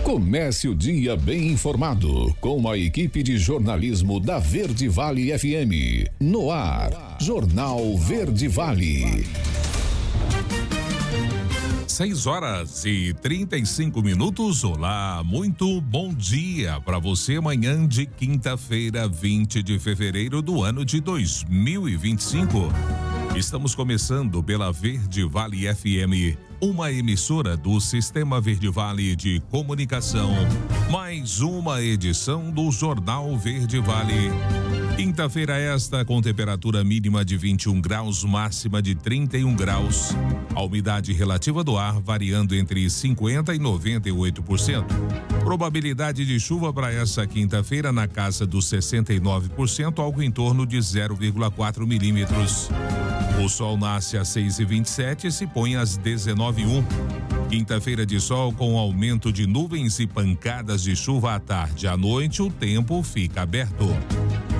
Comece o dia bem informado com a equipe de jornalismo da Verde Vale FM. No ar, Jornal Verde Vale. 6h35. Olá, muito bom dia para você. Manhã de quinta-feira, 20 de fevereiro do ano de 2025. Estamos começando pela Verde Vale FM, uma emissora do Sistema Verde Vale de Comunicação. Mais uma edição do Jornal Verde Vale. Quinta-feira esta, com temperatura mínima de 21 graus, máxima de 31 graus. A umidade relativa do ar variando entre 50% e 98%. Probabilidade de chuva para essa quinta-feira na casa dos 69%, algo em torno de 0,4 milímetros. O sol nasce às 6h27 e se põe às 19h01. Quinta-feira de sol com aumento de nuvens e pancadas de chuva à tarde. À noite, o tempo fica aberto.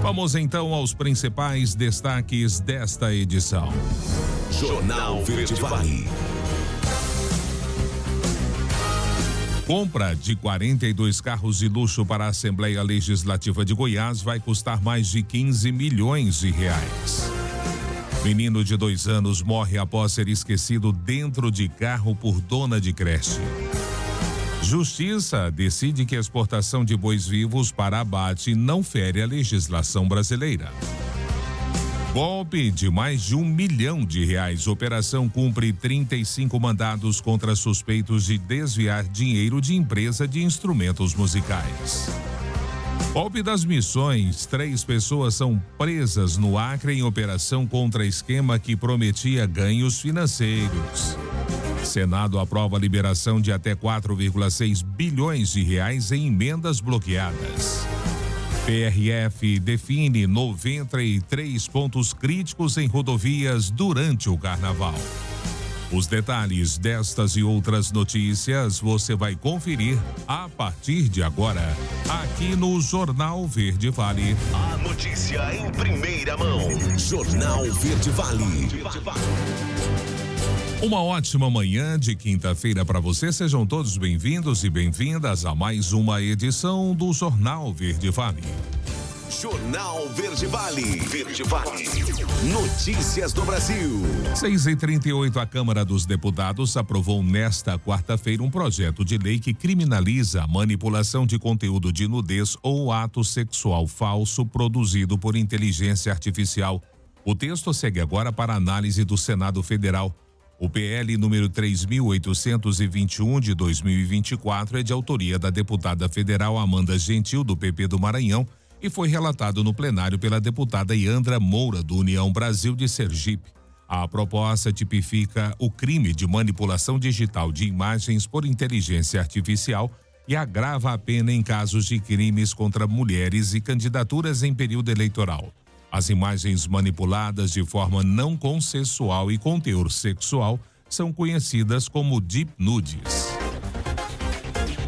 Vamos então aos principais destaques desta edição. Jornal Verde Vale. Compra de 42 carros de luxo para a Assembleia Legislativa de Goiás vai custar mais de 15 milhões de reais. Menino de 2 anos morre após ser esquecido dentro de carro por dona de creche. Justiça decide que a exportação de bois vivos para abate não fere a legislação brasileira. Golpe de mais de R$1 milhão. Operação cumpre 35 mandados contra suspeitos de desviar dinheiro de empresa de instrumentos musicais. Golpe das Missões. 3 pessoas são presas no Acre em operação contra esquema que prometia ganhos financeiros. Senado aprova a liberação de até 4,6 bilhões de reais em emendas bloqueadas. PRF define 93 pontos críticos em rodovias durante o carnaval. Os detalhes destas e outras notícias você vai conferir a partir de agora, aqui no Jornal Verde Vale. A notícia em primeira mão. Jornal Verde Vale. Uma ótima manhã de quinta-feira para você. Sejam todos bem-vindos e bem-vindas a mais uma edição do Jornal Verde Vale. Jornal Verde Vale. Verde Vale. Notícias do Brasil. 6h38, a Câmara dos Deputados aprovou nesta quarta-feira um projeto de lei que criminaliza a manipulação de conteúdo de nudez ou ato sexual falso produzido por inteligência artificial. O texto segue agora para análise do Senado Federal. O PL número 3.821 de 2024 é de autoria da deputada federal Amanda Gentil, do PP do Maranhão, e foi relatado no plenário pela deputada Yandra Moura, do União Brasil de Sergipe. A proposta tipifica o crime de manipulação digital de imagens por inteligência artificial e agrava a pena em casos de crimes contra mulheres e candidaturas em período eleitoral. As imagens manipuladas de forma não consensual e com teor sexual são conhecidas como deep nudes.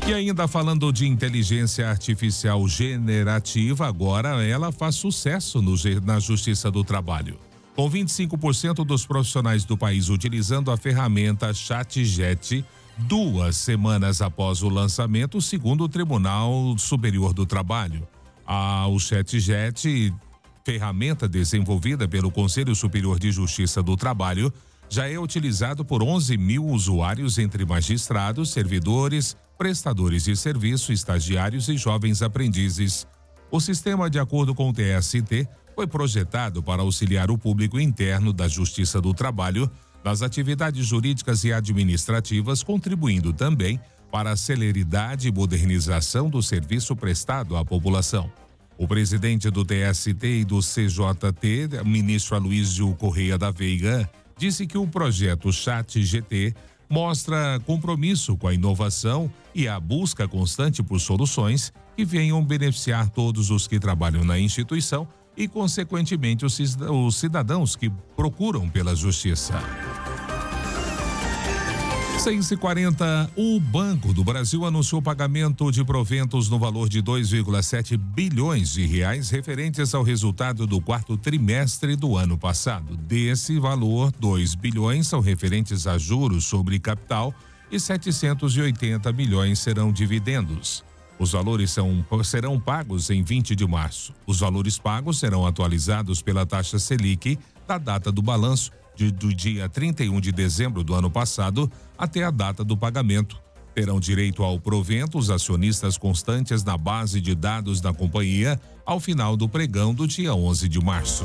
E ainda falando de inteligência artificial generativa, agora ela faz sucesso na Justiça do Trabalho. Com 25% dos profissionais do país utilizando a ferramenta ChatGPT 2 semanas após o lançamento, segundo o Tribunal Superior do Trabalho. O ChatGPT, ferramenta desenvolvida pelo Conselho Superior de Justiça do Trabalho, já é utilizado por 11 mil usuários entre magistrados, servidores, prestadores de serviço, estagiários e jovens aprendizes. O sistema, de acordo com o TST, foi projetado para auxiliar o público interno da Justiça do Trabalho nas atividades jurídicas e administrativas, contribuindo também para a celeridade e modernização do serviço prestado à população. O presidente do TST e do CJT, ministro Aloysio Correia da Veiga, disse que o projeto ChatGPT mostra compromisso com a inovação e a busca constante por soluções que venham beneficiar todos os que trabalham na instituição e, consequentemente, os cidadãos que procuram pela justiça. 6h40, o Banco do Brasil anunciou pagamento de proventos no valor de 2,7 bilhões de reais referentes ao resultado do 4º trimestre do ano passado. Desse valor, 2 bilhões são referentes a juros sobre capital e 780 milhões serão dividendos. Os valores serão pagos em 20 de março. Os valores pagos serão atualizados pela taxa Selic da data do balanço do dia 31 de dezembro do ano passado até a data do pagamento. Terão direito ao provento os acionistas constantes na base de dados da companhia ao final do pregão do dia 11 de março.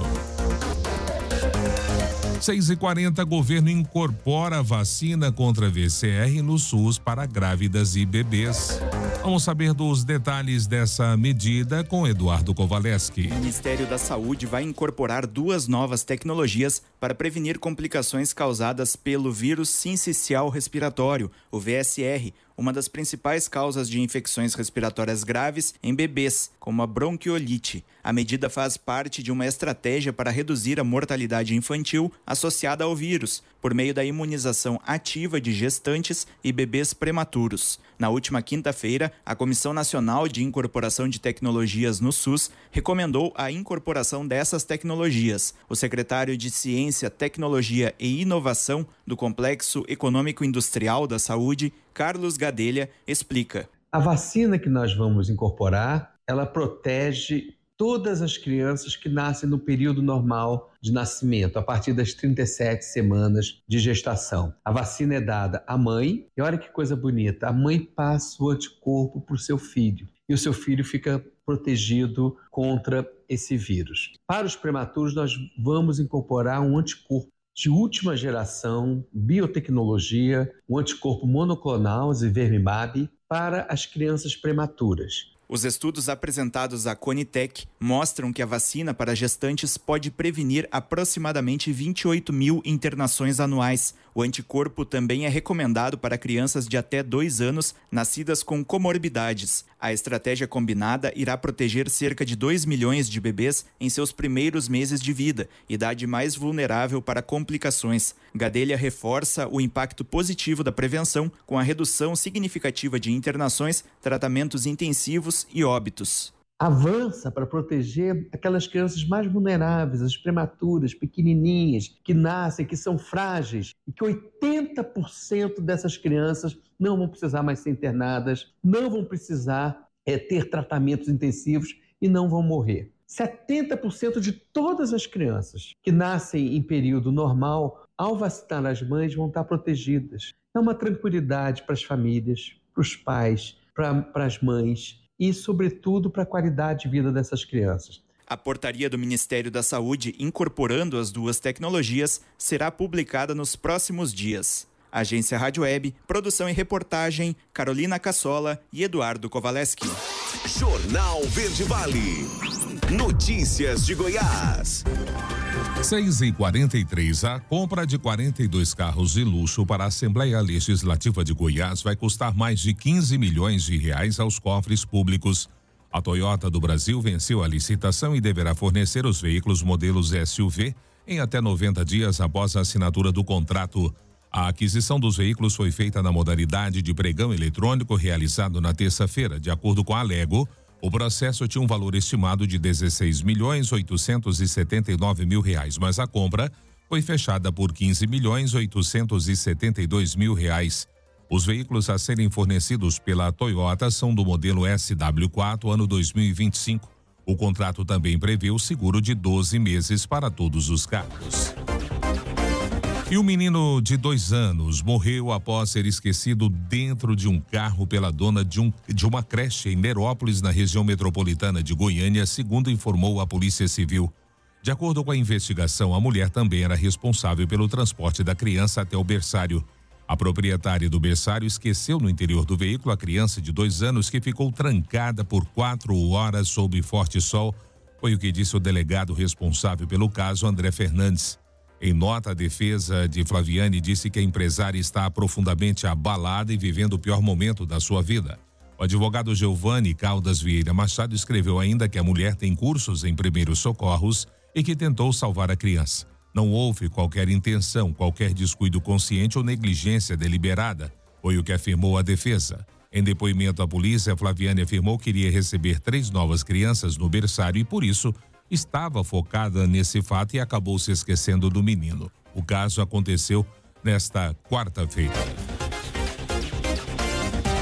6h40, governo incorpora vacina contra VCR no SUS para grávidas e bebês. Vamos saber dos detalhes dessa medida com Eduardo Kovaleski. O Ministério da Saúde vai incorporar 2 novas tecnologias para prevenir complicações causadas pelo vírus sincicial respiratório, o VSR, uma das principais causas de infecções respiratórias graves em bebês, como a bronquiolite. A medida faz parte de uma estratégia para reduzir a mortalidade infantil associada ao vírus, por meio da imunização ativa de gestantes e bebês prematuros. Na última quinta-feira, a Comissão Nacional de Incorporação de Tecnologias no SUS recomendou a incorporação dessas tecnologias. O secretário de Ciência, Tecnologia e Inovação do Complexo Econômico Industrial da Saúde, Carlos Gadelha, explica. A vacina que nós vamos incorporar, ela protege todas as crianças que nascem no período normal de nascimento, a partir das 37 semanas de gestação. A vacina é dada à mãe, e olha que coisa bonita, a mãe passa o anticorpo para o seu filho, e o seu filho fica protegido contra esse vírus. Para os prematuros, nós vamos incorporar um anticorpo de última geração, biotecnologia, um anticorpo monoclonal, Zivermimab, para as crianças prematuras. Os estudos apresentados à Conitec mostram que a vacina para gestantes pode prevenir aproximadamente 28 mil internações anuais. O anticorpo também é recomendado para crianças de até 2 anos nascidas com comorbidades. A estratégia combinada irá proteger cerca de 2 milhões de bebês em seus primeiros meses de vida, idade mais vulnerável para complicações. Gadelha reforça o impacto positivo da prevenção com a redução significativa de internações, tratamentos intensivos e óbitos. Avança para proteger aquelas crianças mais vulneráveis, as prematuras, pequenininhas, que nascem, que são frágeis, e que 80% dessas crianças não vão precisar mais ser internadas, não vão precisar ter tratamentos intensivos e não vão morrer. 70% de todas as crianças que nascem em período normal, ao vacinar as mães, vão estar protegidas. É uma tranquilidade para as famílias, para os pais, para as mães, e, sobretudo, para a qualidade de vida dessas crianças. A portaria do Ministério da Saúde, incorporando as 2 tecnologias, será publicada nos próximos dias. Agência Rádio Web, produção e reportagem, Carolina Cassola e Eduardo Kovaleski. Jornal Verde Vale. Notícias de Goiás. 6h43, a compra de 42 carros de luxo para a Assembleia Legislativa de Goiás vai custar mais de 15 milhões de reais aos cofres públicos. A Toyota do Brasil venceu a licitação e deverá fornecer os veículos modelos SUV em até 90 dias após a assinatura do contrato. A aquisição dos veículos foi feita na modalidade de pregão eletrônico realizado na terça-feira. De acordo com a Lego, o processo tinha um valor estimado de 16.879.000 reais, mas a compra foi fechada por 15.872.000 reais. Os veículos a serem fornecidos pela Toyota são do modelo SW4 ano 2025. O contrato também prevê o seguro de 12 meses para todos os carros. E um menino de 2 anos morreu após ser esquecido dentro de um carro pela dona de uma creche em Nerópolis, na região metropolitana de Goiânia, segundo informou a Polícia Civil. De acordo com a investigação, a mulher também era responsável pelo transporte da criança até o berçário. A proprietária do berçário esqueceu no interior do veículo a criança de 2 anos, que ficou trancada por 4 horas sob forte sol, foi o que disse o delegado responsável pelo caso, André Fernandes. Em nota, a defesa de Flaviane disse que a empresária está profundamente abalada e vivendo o pior momento da sua vida. O advogado Giovanni Caldas Vieira Machado escreveu ainda que a mulher tem cursos em primeiros socorros e que tentou salvar a criança. Não houve qualquer intenção, qualquer descuido consciente ou negligência deliberada, foi o que afirmou a defesa. Em depoimento à polícia, Flaviane afirmou que iria receber 3 novas crianças no berçário e, por isso, estava focada nesse fato e acabou se esquecendo do menino. O caso aconteceu nesta quarta-feira.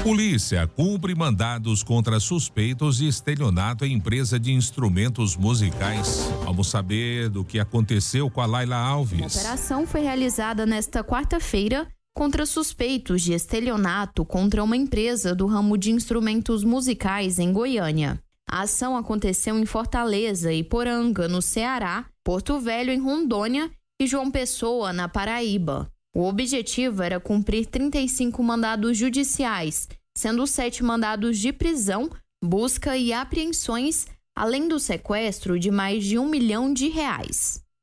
Polícia cumpre mandados contra suspeitos de estelionato em empresa de instrumentos musicais. Vamos saber do que aconteceu com a Laila Alves. A operação foi realizada nesta quarta-feira contra suspeitos de estelionato contra uma empresa do ramo de instrumentos musicais em Goiânia. A ação aconteceu em Fortaleza e Poranga, no Ceará, Porto Velho, em Rondônia e João Pessoa, na Paraíba. O objetivo era cumprir 35 mandados judiciais, sendo 7 mandados de prisão, busca e apreensões, além do sequestro de mais de R$1 milhão.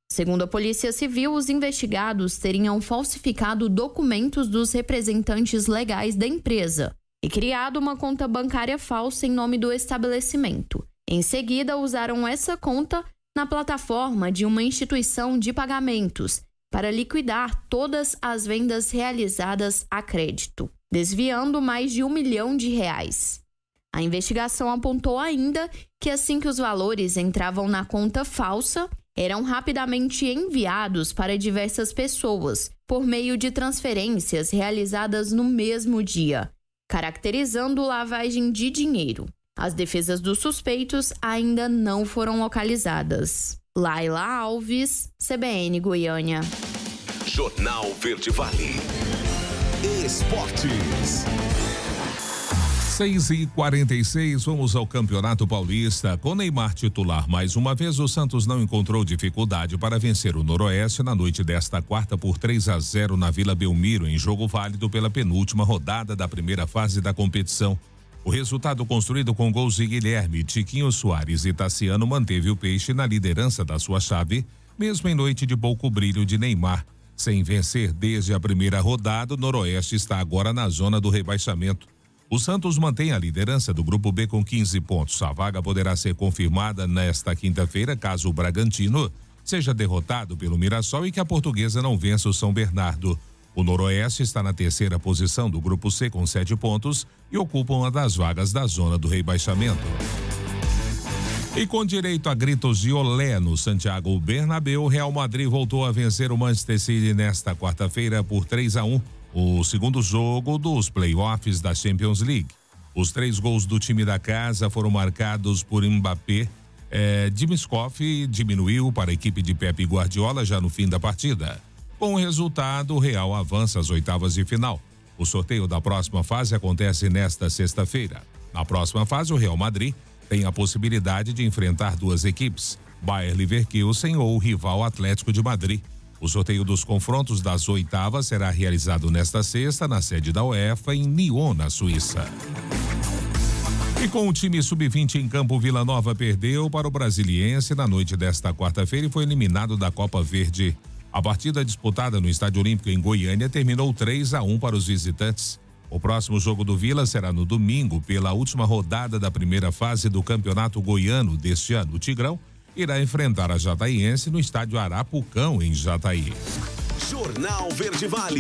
Segundo a Polícia Civil, os investigados teriam falsificado documentos dos representantes legais da empresa e criado uma conta bancária falsa em nome do estabelecimento. Em seguida, usaram essa conta na plataforma de uma instituição de pagamentos para liquidar todas as vendas realizadas a crédito, desviando mais de R$1 milhão. A investigação apontou ainda que assim que os valores entravam na conta falsa, eram rapidamente enviados para diversas pessoas por meio de transferências realizadas no mesmo dia, caracterizando lavagem de dinheiro. As defesas dos suspeitos ainda não foram localizadas. Laila Alves, CBN Goiânia. Jornal Verde Vale. Esportes. 6h46, vamos ao Campeonato Paulista. Com Neymar titular mais uma vez, o Santos não encontrou dificuldade para vencer o Noroeste na noite desta quarta por 3-0 na Vila Belmiro, em jogo válido pela penúltima rodada da primeira fase da competição. O resultado, construído com gols de Guilherme, Tiquinho Soares e Tassiano, manteve o Peixe na liderança da sua chave, mesmo em noite de pouco brilho de Neymar. Sem vencer desde a primeira rodada, o Noroeste está agora na zona do rebaixamento. O Santos mantém a liderança do Grupo B com 15 pontos. A vaga poderá ser confirmada nesta quinta-feira, caso o Bragantino seja derrotado pelo Mirassol e que a Portuguesa não vença o São Bernardo. O Noroeste está na terceira posição do Grupo C com 7 pontos e ocupa uma das vagas da zona do rebaixamento. E com direito a gritos de olé no Santiago Bernabéu, o Real Madrid voltou a vencer o Manchester City nesta quarta-feira por 3-1, o segundo jogo dos playoffs da Champions League. Os 3 gols do time da casa foram marcados por Mbappé. Dimiskov diminuiu para a equipe de Pep Guardiola já no fim da partida. Com o resultado, o Real avança às oitavas de final. O sorteio da próxima fase acontece nesta sexta-feira. Na próxima fase, o Real Madrid tem a possibilidade de enfrentar 2 equipes, Bayer Leverkusen ou o rival Atlético de Madrid. O sorteio dos confrontos das oitavas será realizado nesta sexta na sede da UEFA em Lyon, na Suíça. E com o time sub-20 em campo, Vila Nova perdeu para o Brasiliense na noite desta quarta-feira e foi eliminado da Copa Verde. A partida disputada no Estádio Olímpico em Goiânia terminou 3-1 para os visitantes. O próximo jogo do Vila será no domingo, pela última rodada da primeira fase do Campeonato Goiano deste ano. O Tigrão irá enfrentar a Jataiense no Estádio Arapucão, em Jataí. Jornal Verde Vale.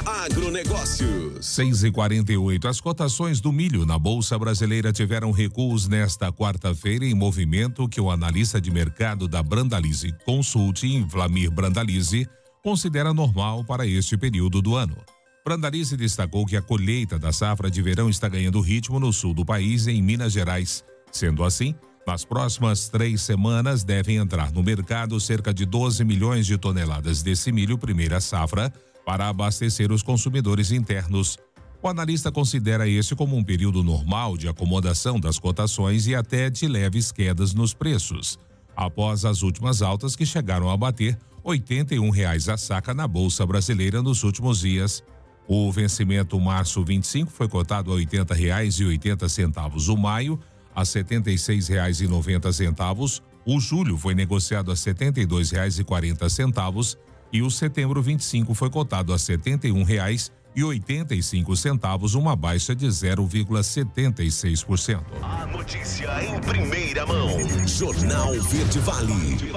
Agronegócios. 6h48. As cotações do milho na Bolsa Brasileira tiveram recuos nesta quarta-feira, em movimento que o analista de mercado da Brandalize Consulting, Vlamir Brandalize, considera normal para este período do ano. Brandalize destacou que a colheita da safra de verão está ganhando ritmo no sul do país e em Minas Gerais. Sendo assim, nas próximas 3 semanas devem entrar no mercado cerca de 12 milhões de toneladas desse milho primeira safra para abastecer os consumidores internos. O analista considera este como um período normal de acomodação das cotações e até de leves quedas nos preços, após as últimas altas que chegaram a bater R$ 81,00 a saca na Bolsa Brasileira nos últimos dias. O vencimento março 25 foi cotado a R$ 80,80, o maio a R$ 76,90, o julho foi negociado a R$ 72,40 e o setembro 25 foi cotado a R$ 71,85, uma baixa de 0,76%. A notícia em primeira mão. Jornal Verde Vale.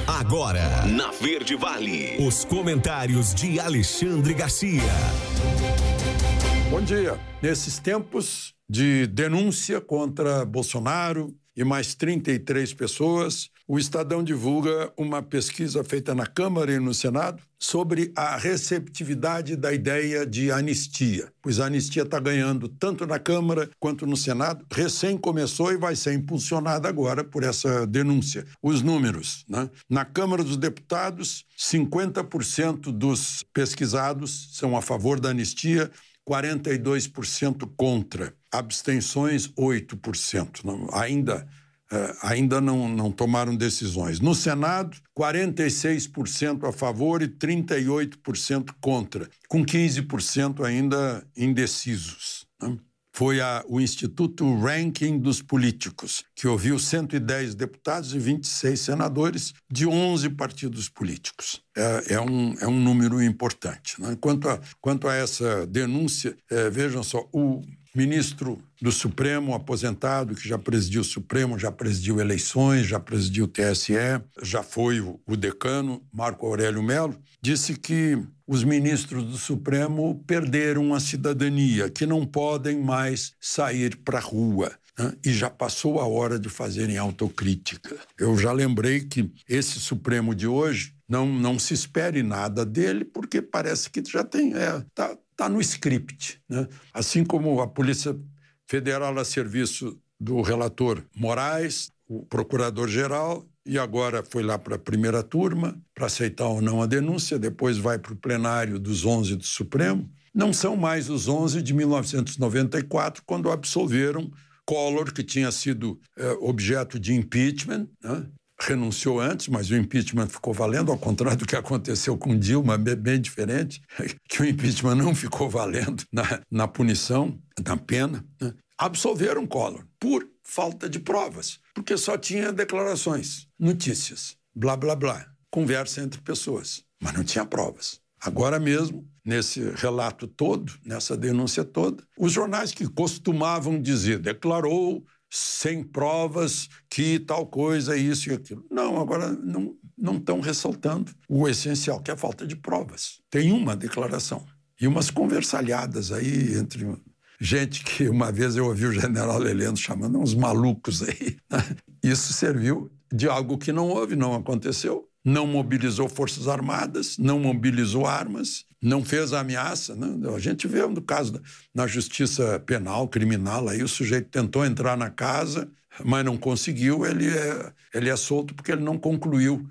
Agora, na Verde Vale, os comentários de Alexandre Garcia. Bom dia. Nesses tempos de denúncia contra Bolsonaro e mais 33 pessoas, o Estadão divulga uma pesquisa feita na Câmara e no Senado sobre a receptividade da ideia de anistia. Pois a anistia está ganhando tanto na Câmara quanto no Senado. Recém começou e vai ser impulsionada agora por essa denúncia. Os números, né? Na Câmara dos Deputados, 50% dos pesquisados são a favor da anistia, 42% contra. Abstenções, 8%. Ainda não tomaram decisões. No Senado, 46% a favor e 38% contra, com 15% ainda indecisos, né? Foi o Instituto Ranking dos Políticos, que ouviu 110 deputados e 26 senadores de 11 partidos políticos. É um número importante, né? Quanto a essa denúncia, vejam só, o ministro do Supremo, aposentado, que já presidiu o Supremo, já presidiu eleições, já presidiu o TSE, já foi o decano, Marco Aurélio Mello, disse que os ministros do Supremo perderam a cidadania, que não podem mais sair para a rua, né? E já passou a hora de fazerem autocrítica. Eu já lembrei que esse Supremo de hoje não se espere nada dele, porque parece que já tem... Está no script, né? Assim como a Polícia Federal a serviço do relator Moraes, o procurador-geral, e agora foi lá para a primeira turma para aceitar ou não a denúncia, depois vai para o plenário dos 11 do Supremo. Não são mais os 11 de 1994, quando absolveram Collor, que tinha sido objeto de impeachment, né? Renunciou antes, mas o impeachment ficou valendo, ao contrário do que aconteceu com Dilma, bem diferente, que o impeachment não ficou valendo na punição, na pena, né? Absolveram Collor por falta de provas, porque só tinha declarações, notícias, blá, blá, blá, conversa entre pessoas, mas não tinha provas. Agora mesmo, nesse relato todo, nessa denúncia toda, os jornais que costumavam dizer, declarou sem provas que tal coisa, isso e aquilo. Não, agora não estão ressaltando o essencial, que é a falta de provas. Tem uma declaração e umas conversalhadas aí entre gente que uma vez eu ouvi o general Heleno chamando uns malucos aí. Isso serviu de algo que não houve, não aconteceu. Não mobilizou forças armadas, não mobilizou armas, não fez ameaça, né? A gente vê no caso na justiça penal, criminal, aí o sujeito tentou entrar na casa, mas não conseguiu, ele é solto porque ele não concluiu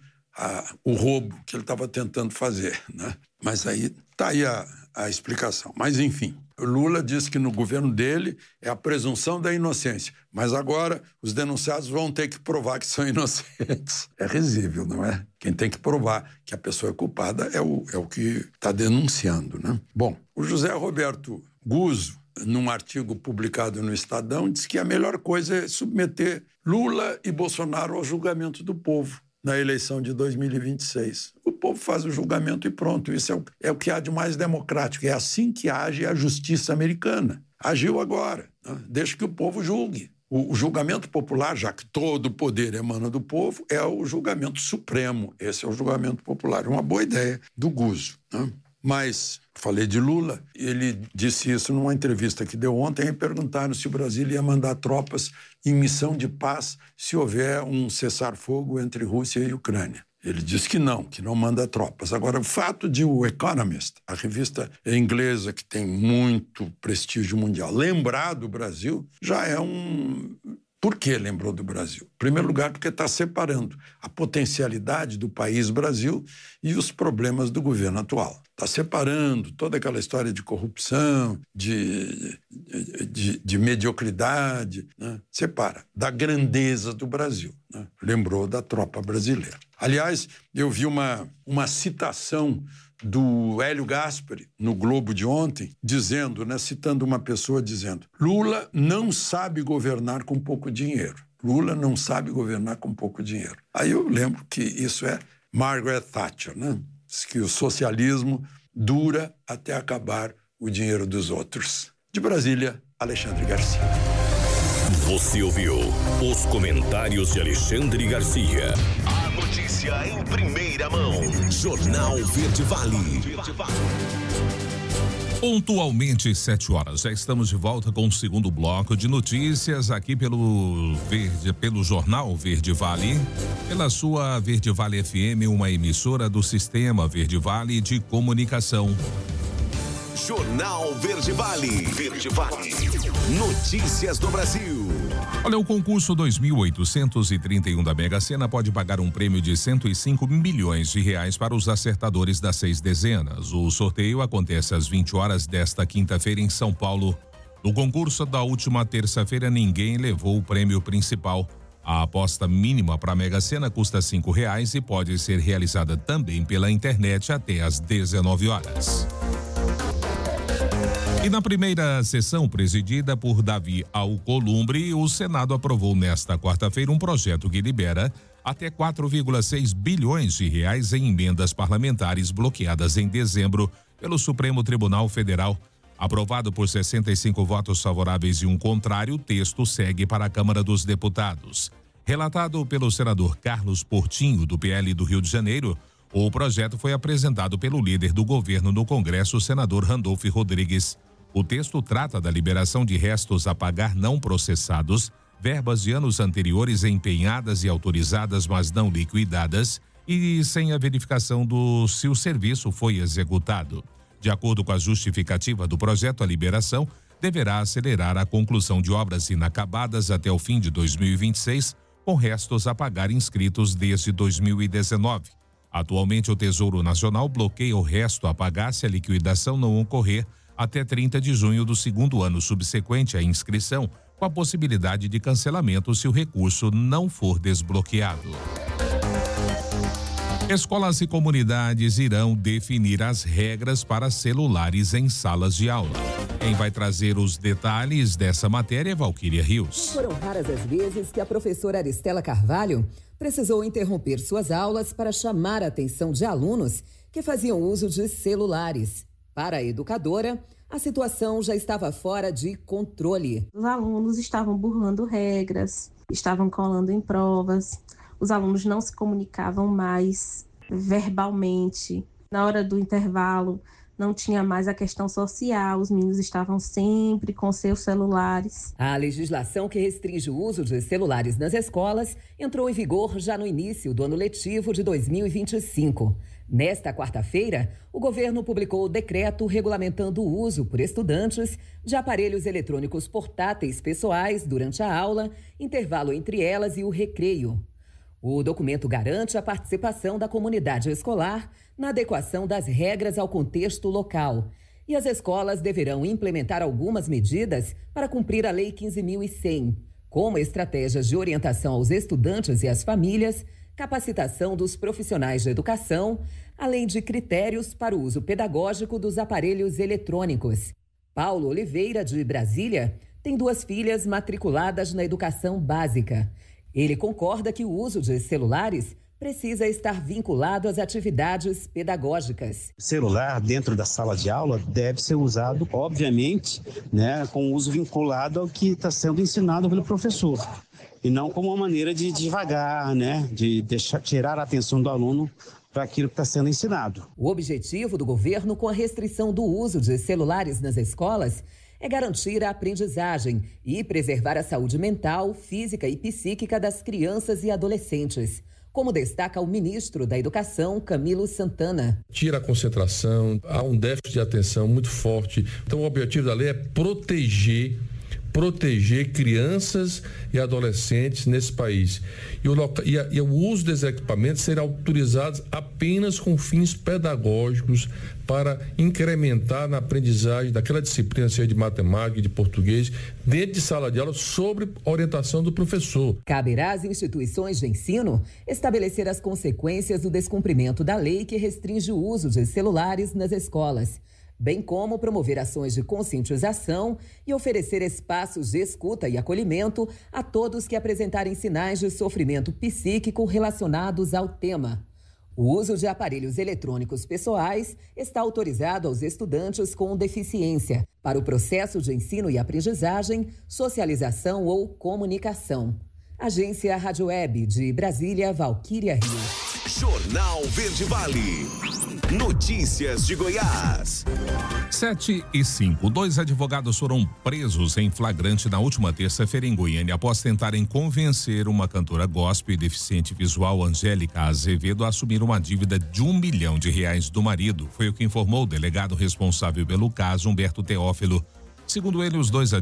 o roubo que ele estava tentando fazer, né? Mas aí está aí a explicação. Mas, enfim, Lula disse que no governo dele é a presunção da inocência, mas agora os denunciados vão ter que provar que são inocentes. É risível, não é? Quem tem que provar que a pessoa é culpada é o que está denunciando, né? Bom, o José Roberto Guzzo, num artigo publicado no Estadão, disse que a melhor coisa é submeter Lula e Bolsonaro ao julgamento do povo na eleição de 2026. O povo faz o julgamento e pronto. Isso é o que há de mais democrático. É assim que age a justiça americana. Agiu agora, né? Deixa que o povo julgue. O julgamento popular, já que todo o poder emana do povo, é o julgamento supremo. Esse é o julgamento popular. Uma boa ideia do Guzzo, né? Mas, falei de Lula, ele disse isso numa entrevista que deu ontem e perguntaram se o Brasil ia mandar tropas em missão de paz se houver um cessar-fogo entre Rússia e Ucrânia. Ele disse que não manda tropas. Agora, o fato de o Economist, a revista inglesa que tem muito prestígio mundial, lembrar do Brasil, já é um... Por que lembrou do Brasil? Em primeiro lugar, porque está separando a potencialidade do país Brasil e os problemas do governo atual. Está separando toda aquela história de corrupção, de mediocridade, né? Separa da grandeza do Brasil, né? Lembrou da tropa brasileira. Aliás, eu vi uma citação do Hélio Gaspari, no Globo de ontem, dizendo, né, citando uma pessoa dizendo: Lula não sabe governar com pouco dinheiro. Lula não sabe governar com pouco dinheiro. Aí eu lembro que isso é Margaret Thatcher, né? Diz que o socialismo dura até acabar o dinheiro dos outros. De Brasília, Alexandre Garcia. Você ouviu os comentários de Alexandre Garcia. A notícia em primeira mão. Jornal Verde Vale. Pontualmente 7 horas, já estamos de volta com o segundo bloco de notícias aqui pelo Jornal Verde Vale, pela sua Verde Vale FM, uma emissora do Sistema Verde Vale de Comunicação. Jornal Verde Vale. Verde Vale. Notícias do Brasil. Olha, o concurso 2.831 da Mega Sena pode pagar um prêmio de 105 milhões de reais para os acertadores das 6 dezenas. O sorteio acontece às 20 horas desta quinta-feira em São Paulo. No concurso da última terça-feira, ninguém levou o prêmio principal. A aposta mínima para a Mega Sena custa R$5 e pode ser realizada também pela internet até às 19 horas. E na primeira sessão, presidida por Davi Alcolumbre, o Senado aprovou nesta quarta-feira um projeto que libera até 4,6 bilhões de reais em emendas parlamentares bloqueadas em dezembro pelo Supremo Tribunal Federal. Aprovado por 65 votos favoráveis e um contrário, o texto segue para a Câmara dos Deputados. Relatado pelo senador Carlos Portinho, do PL do Rio de Janeiro, o projeto foi apresentado pelo líder do governo no Congresso, o senador Randolfo Rodrigues. O texto trata da liberação de restos a pagar não processados, verbas de anos anteriores empenhadas e autorizadas, mas não liquidadas, e sem a verificação se o serviço foi executado. De acordo com a justificativa do projeto, a liberação deverá acelerar a conclusão de obras inacabadas até o fim de 2026, com restos a pagar inscritos desde 2019. Atualmente, o Tesouro Nacional bloqueia o resto a pagar se a liquidação não ocorrer até 30 de junho do segundo ano subsequente à inscrição, com a possibilidade de cancelamento se o recurso não for desbloqueado. Escolas e comunidades irão definir as regras para celulares em salas de aula. Quem vai trazer os detalhes dessa matéria é Valquíria Rios. Foram raras as vezes que a professora Aristela Carvalho precisou interromper suas aulas para chamar a atenção de alunos que faziam uso de celulares. Para a educadora, a situação já estava fora de controle. Os alunos estavam burlando regras, estavam colando em provas, os alunos não se comunicavam mais verbalmente. Na hora do intervalo, não tinha mais a questão social, os meninos estavam sempre com seus celulares. A legislação que restringe o uso de celulares nas escolas entrou em vigor já no início do ano letivo de 2025. Nesta quarta-feira, o governo publicou o decreto regulamentando o uso por estudantes de aparelhos eletrônicos portáteis pessoais durante a aula, intervalo entre elas e o recreio. O documento garante a participação da comunidade escolar na adequação das regras ao contexto local. E as escolas deverão implementar algumas medidas para cumprir a Lei 15.100, como estratégias de orientação aos estudantes e às famílias, capacitação dos profissionais de educação, além de critérios para o uso pedagógico dos aparelhos eletrônicos. Paulo Oliveira, de Brasília, tem 2 filhas matriculadas na educação básica. Ele concorda que o uso de celulares precisa estar vinculado às atividades pedagógicas. O celular dentro da sala de aula deve ser usado, obviamente, com uso vinculado ao que está sendo ensinado pelo professor. E não como uma maneira de devagar, de tirar a atenção do aluno para aquilo que está sendo ensinado. O objetivo do governo com a restrição do uso de celulares nas escolas é garantir a aprendizagem e preservar a saúde mental, física e psíquica das crianças e adolescentes, como destaca o ministro da Educação, Camilo Santana. Tira a concentração, há um déficit de atenção muito forte. Então o objetivo da lei é proteger crianças e adolescentes nesse país. E o uso desses equipamentos será autorizado apenas com fins pedagógicos para incrementar na aprendizagem daquela disciplina, seja de matemática e de português, dentro de sala de aula, sob orientação do professor. Caberá às instituições de ensino estabelecer as consequências do descumprimento da lei que restringe o uso de celulares nas escolas, bem como promover ações de conscientização e oferecer espaços de escuta e acolhimento a todos que apresentarem sinais de sofrimento psíquico relacionados ao tema. O uso de aparelhos eletrônicos pessoais está autorizado aos estudantes com deficiência para o processo de ensino e aprendizagem, socialização ou comunicação. Agência Rádio Web de Brasília, Valquíria Rios. Jornal Verde Vale. Notícias de Goiás. 7:05. 2 advogados foram presos em flagrante na última terça-feira em Goiânia após tentarem convencer uma cantora gospel e deficiente visual, Angélica Azevedo, a assumir uma dívida de R$1 milhão do marido. Foi o que informou o delegado responsável pelo caso, Humberto Teófilo. Segundo ele, os dois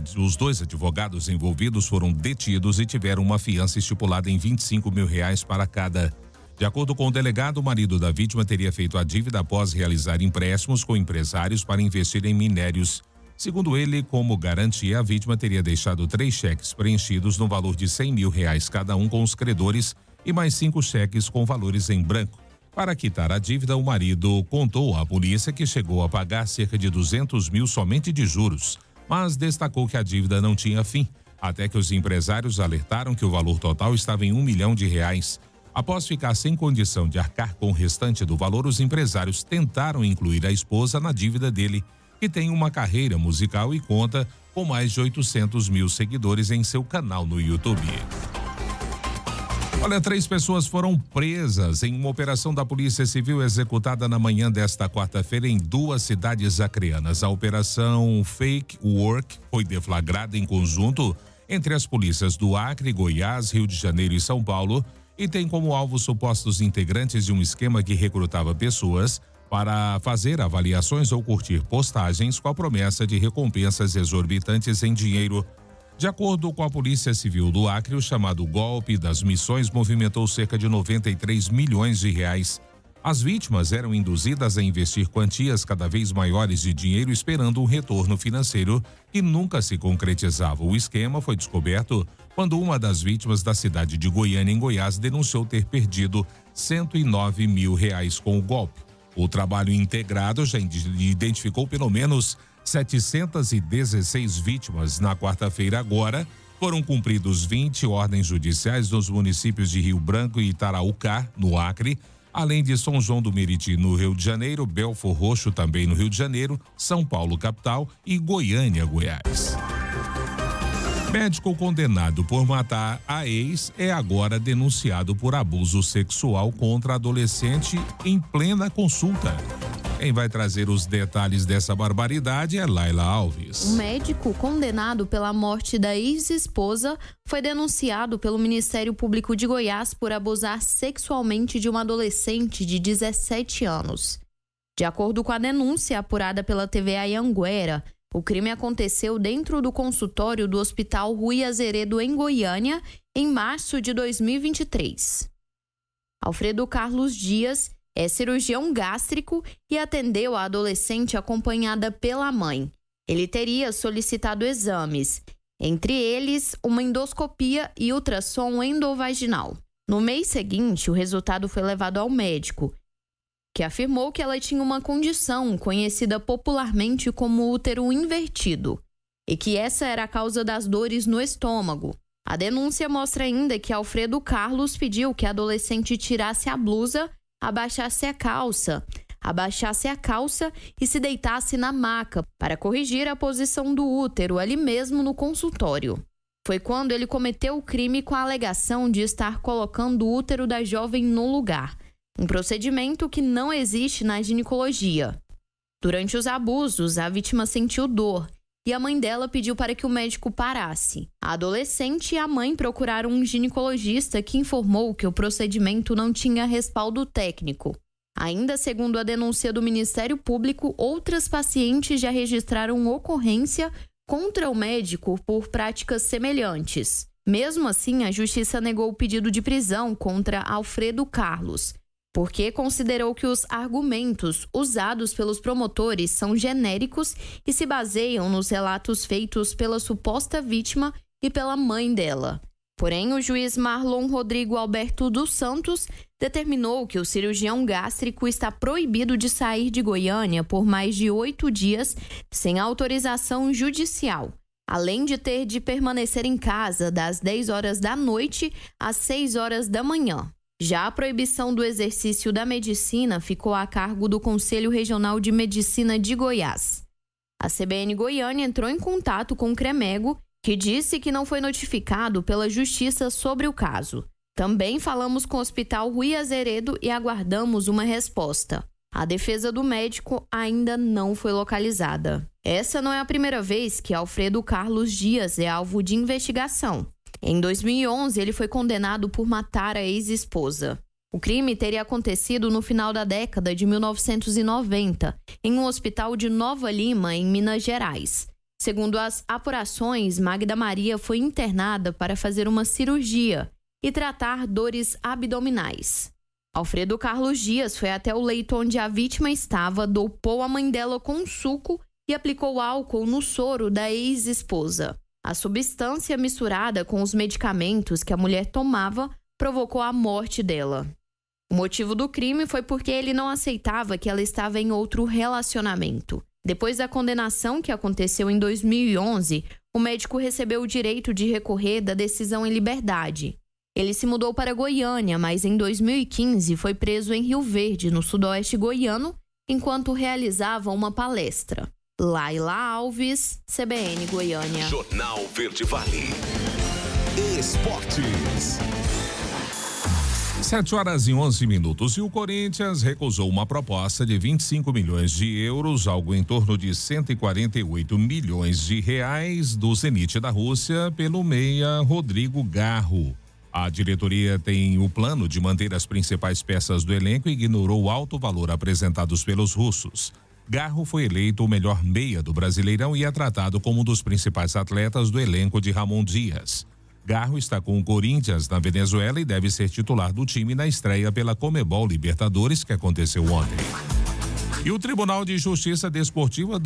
advogados envolvidos foram detidos e tiveram uma fiança estipulada em R$25 mil para cada. De acordo com o delegado, o marido da vítima teria feito a dívida após realizar empréstimos com empresários para investir em minérios. Segundo ele, como garantia, a vítima teria deixado 3 cheques preenchidos no valor de R$100 mil cada um com os credores e mais 5 cheques com valores em branco. Para quitar a dívida, o marido contou à polícia que chegou a pagar cerca de R$200 mil somente de juros, mas destacou que a dívida não tinha fim, até que os empresários alertaram que o valor total estava em R$1 milhão. Após ficar sem condição de arcar com o restante do valor, os empresários tentaram incluir a esposa na dívida dele, que tem uma carreira musical e conta com mais de 800 mil seguidores em seu canal no YouTube. Olha, 3 pessoas foram presas em uma operação da Polícia Civil executada na manhã desta quarta-feira em 2 cidades acreanas. A operação Fake Work foi deflagrada em conjunto entre as polícias do Acre, Goiás, Rio de Janeiro e São Paulo, e tem como alvo supostos integrantes de um esquema que recrutava pessoas para fazer avaliações ou curtir postagens com a promessa de recompensas exorbitantes em dinheiro. De acordo com a Polícia Civil do Acre, o chamado golpe das missões movimentou cerca de R$93 milhões. As vítimas eram induzidas a investir quantias cada vez maiores de dinheiro esperando um retorno financeiro que nunca se concretizava. O esquema foi descoberto quando uma das vítimas da cidade de Goiânia, em Goiás, denunciou ter perdido R$109 mil com o golpe. O trabalho integrado já identificou pelo menos 716 vítimas. Na quarta-feira agora, foram cumpridos 20 ordens judiciais nos municípios de Rio Branco e Itaraucá, no Acre, além de São João do Meriti, no Rio de Janeiro, Belfor Roxo, também no Rio de Janeiro, São Paulo, capital, e Goiânia, Goiás. Médico condenado por matar a ex é agora denunciado por abuso sexual contra adolescente em plena consulta. Quem vai trazer os detalhes dessa barbaridade é Laila Alves. Um médico condenado pela morte da ex-esposa foi denunciado pelo Ministério Público de Goiás por abusar sexualmente de uma adolescente de 17 anos. De acordo com a denúncia apurada pela TV Anhanguera, o crime aconteceu dentro do consultório do Hospital Rui Azeredo, em Goiânia, em março de 2023. Alfredo Carlos Dias é cirurgião gástrico e atendeu a adolescente acompanhada pela mãe. Ele teria solicitado exames, entre eles uma endoscopia e ultrassom endovaginal. No mês seguinte, o resultado foi levado ao médico, que afirmou que ela tinha uma condição conhecida popularmente como útero invertido e que essa era a causa das dores no estômago. A denúncia mostra ainda que Alfredo Carlos pediu que a adolescente tirasse a blusa, abaixasse a calça e se deitasse na maca para corrigir a posição do útero ali mesmo no consultório. Foi quando ele cometeu o crime com a alegação de estar colocando o útero da jovem no lugar, um procedimento que não existe na ginecologia. Durante os abusos, a vítima sentiu dor e a mãe dela pediu para que o médico parasse. A adolescente e a mãe procuraram um ginecologista que informou que o procedimento não tinha respaldo técnico. Ainda segundo a denúncia do Ministério Público, outras pacientes já registraram ocorrência contra o médico por práticas semelhantes. Mesmo assim, a Justiça negou o pedido de prisão contra Alfredo Carlos, porque considerou que os argumentos usados pelos promotores são genéricos e se baseiam nos relatos feitos pela suposta vítima e pela mãe dela. Porém, o juiz Marlon Rodrigo Alberto dos Santos determinou que o cirurgião gástrico está proibido de sair de Goiânia por mais de 8 dias sem autorização judicial, além de ter de permanecer em casa das 10 horas da noite às 6 horas da manhã. Já a proibição do exercício da medicina ficou a cargo do Conselho Regional de Medicina de Goiás. A CBN Goiânia entrou em contato com o CREMEGO, que disse que não foi notificado pela Justiça sobre o caso. Também falamos com o Hospital Rui Azeredo e aguardamos uma resposta. A defesa do médico ainda não foi localizada. Essa não é a primeira vez que Alfredo Carlos Dias é alvo de investigação. Em 2011, ele foi condenado por matar a ex-esposa. O crime teria acontecido no final da década de 1990, em um hospital de Nova Lima, em Minas Gerais. Segundo as apurações, Magda Maria foi internada para fazer uma cirurgia e tratar dores abdominais. Alfredo Carlos Dias foi até o leito onde a vítima estava, dopou a mãe dela com um suco e aplicou álcool no soro da ex-esposa. A substância misturada com os medicamentos que a mulher tomava provocou a morte dela. O motivo do crime foi porque ele não aceitava que ela estava em outro relacionamento. Depois da condenação que aconteceu em 2011, o médico recebeu o direito de recorrer da decisão em liberdade. Ele se mudou para Goiânia, mas em 2015 foi preso em Rio Verde, no sudoeste goiano, enquanto realizava uma palestra. Laila Alves, CBN Goiânia. Jornal Verde Vale. Esportes. 7h11. E o Corinthians recusou uma proposta de 25 milhões de euros, algo em torno de 148 milhões de reais, do Zenit da Rússia, pelo meia Rodrigo Garro. A diretoria tem o plano de manter as principais peças do elenco e ignorou o alto valor apresentados pelos russos. Garro foi eleito o melhor meia do Brasileirão e é tratado como um dos principais atletas do elenco de Ramon Dias. Garro está com o Corinthians na Venezuela e deve ser titular do time na estreia pela Comebol Libertadores, que aconteceu ontem. E o Tribunal de Justiça Desportiva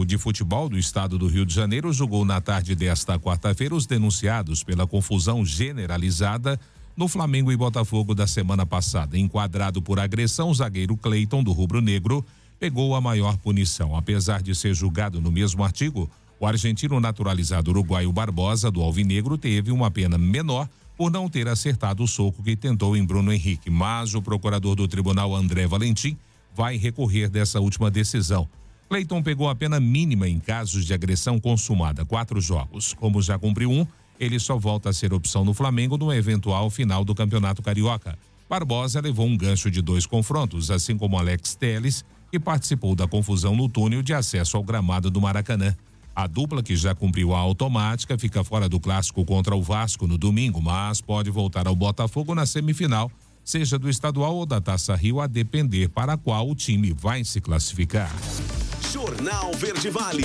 de Futebol do Estado do Rio de Janeiro julgou na tarde desta quarta-feira os denunciados pela confusão generalizada no Flamengo e Botafogo da semana passada. Enquadrado por agressão, o zagueiro Cleiton, do Rubro Negro, pegou a maior punição. Apesar de ser julgado no mesmo artigo, o argentino naturalizado uruguaio Barbosa, do Alvinegro, teve uma pena menor por não ter acertado o soco que tentou em Bruno Henrique. Mas o procurador do tribunal, André Valentim, vai recorrer dessa última decisão. Cleiton pegou a pena mínima em casos de agressão consumada, 4 jogos. Como já cumpriu um, ele só volta a ser opção no Flamengo no eventual final do Campeonato Carioca. Barbosa levou um gancho de 2 confrontos, assim como Alex Telles, que participou da confusão no túnel de acesso ao gramado do Maracanã. A dupla, que já cumpriu a automática, fica fora do clássico contra o Vasco no domingo, mas pode voltar ao Botafogo na semifinal, seja do estadual ou da Taça Rio, a depender para qual o time vai se classificar. Jornal Verde Vale.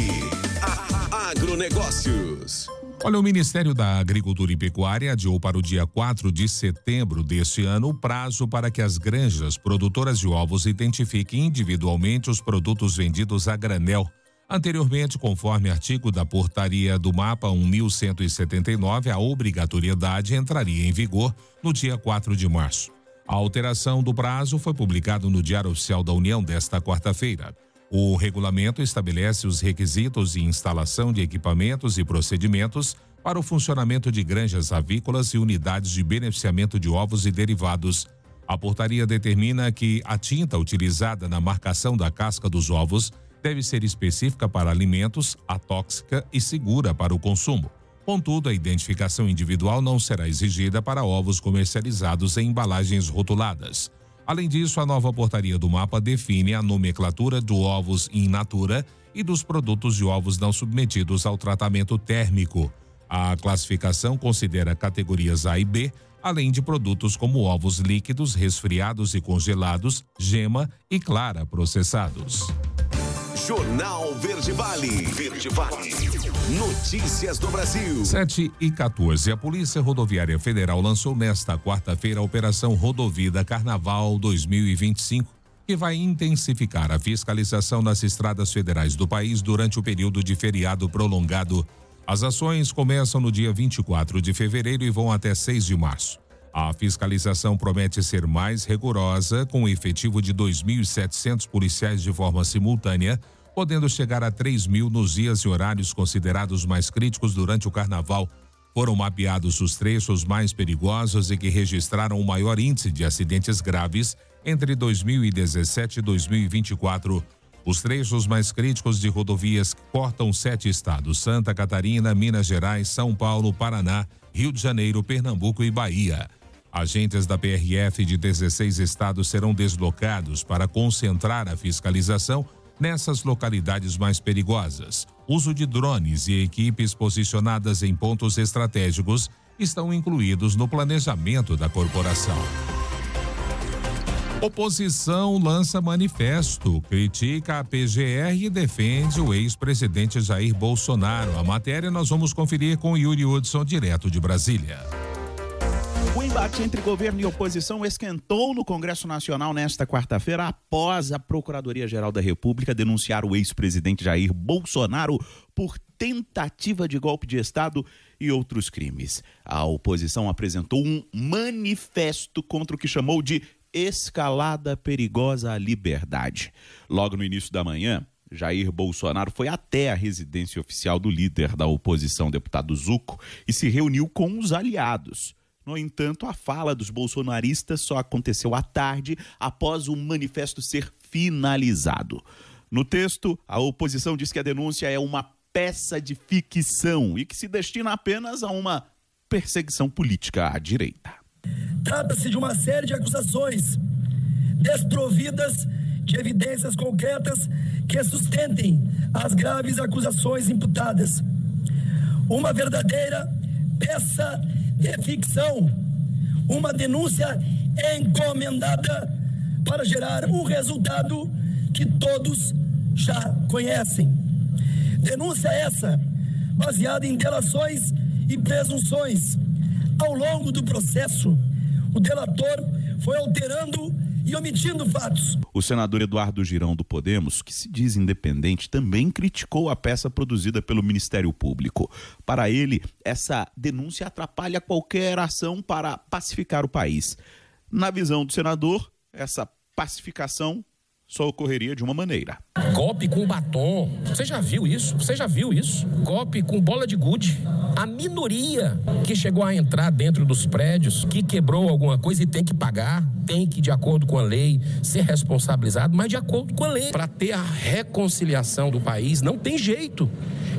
Agronegócios. Olha, o Ministério da Agricultura e Pecuária adiou para o dia 4 de setembro deste ano o prazo para que as granjas produtoras de ovos identifiquem individualmente os produtos vendidos a granel. Anteriormente, conforme artigo da portaria do MAPA 1179, a obrigatoriedade entraria em vigor no dia 4 de março. A alteração do prazo foi publicado no Diário Oficial da União desta quarta-feira. O regulamento estabelece os requisitos de instalação de equipamentos e procedimentos para o funcionamento de granjas avícolas e unidades de beneficiamento de ovos e derivados. A portaria determina que a tinta utilizada na marcação da casca dos ovos deve ser específica para alimentos, atóxica e segura para o consumo. Contudo, a identificação individual não será exigida para ovos comercializados em embalagens rotuladas. Além disso, a nova portaria do MAPA define a nomenclatura de ovos in natura e dos produtos de ovos não submetidos ao tratamento térmico. A classificação considera categorias A e B, além de produtos como ovos líquidos, resfriados e congelados, gema e clara processados. Jornal Verde Vale. Verde Vale. Notícias do Brasil. 7h14. A Polícia Rodoviária Federal lançou nesta quarta-feira a Operação Rodovida Carnaval 2025, que vai intensificar a fiscalização nas estradas federais do país durante o período de feriado prolongado. As ações começam no dia 24 de fevereiro e vão até 6 de março. A fiscalização promete ser mais rigorosa, com um efetivo de 2.700 policiais de forma simultânea, podendo chegar a 3.000 nos dias e horários considerados mais críticos durante o carnaval. Foram mapeados os trechos mais perigosos e que registraram o maior índice de acidentes graves entre 2017 e 2024. Os trechos mais críticos de rodovias cortam 7 estados: Santa Catarina, Minas Gerais, São Paulo, Paraná, Rio de Janeiro, Pernambuco e Bahia. Agentes da PRF de 16 estados serão deslocados para concentrar a fiscalização nessas localidades mais perigosas. Uso de drones e equipes posicionadas em pontos estratégicos estão incluídos no planejamento da corporação. Oposição lança manifesto, critica a PGR e defende o ex-presidente Jair Bolsonaro. A matéria nós vamos conferir com Yuri Hudson, direto de Brasília. O embate entre governo e oposição esquentou no Congresso Nacional nesta quarta-feira após a Procuradoria-Geral da República denunciar o ex-presidente Jair Bolsonaro por tentativa de golpe de Estado e outros crimes. A oposição apresentou um manifesto contra o que chamou de escalada perigosa à liberdade. Logo no início da manhã, Jair Bolsonaro foi até a residência oficial do líder da oposição, deputado Zucco, e se reuniu com os aliados. No entanto, a fala dos bolsonaristas só aconteceu à tarde, após o manifesto ser finalizado. No texto, a oposição diz que a denúncia é uma peça de ficção e que se destina apenas a uma perseguição política à direita. Trata-se de uma série de acusações desprovidas de evidências concretas que sustentem as graves acusações imputadas. Uma verdadeira peça de ficção, uma denúncia encomendada para gerar um resultado que todos já conhecem. Denúncia essa baseada em delações e presunções. Ao longo do processo, o delator foi alterando e omitindo fatos. O senador Eduardo Girão, do Podemos, que se diz independente, também criticou a peça produzida pelo Ministério Público. Para ele, essa denúncia atrapalha qualquer ação para pacificar o país. Na visão do senador, essa pacificação só ocorreria de uma maneira. Golpe com batom. Você já viu isso? Você já viu isso? Golpe com bola de gude. A minoria que chegou a entrar dentro dos prédios, que quebrou alguma coisa e tem que pagar, tem que, de acordo com a lei, ser responsabilizado, mas de acordo com a lei. Para ter a reconciliação do país, não tem jeito.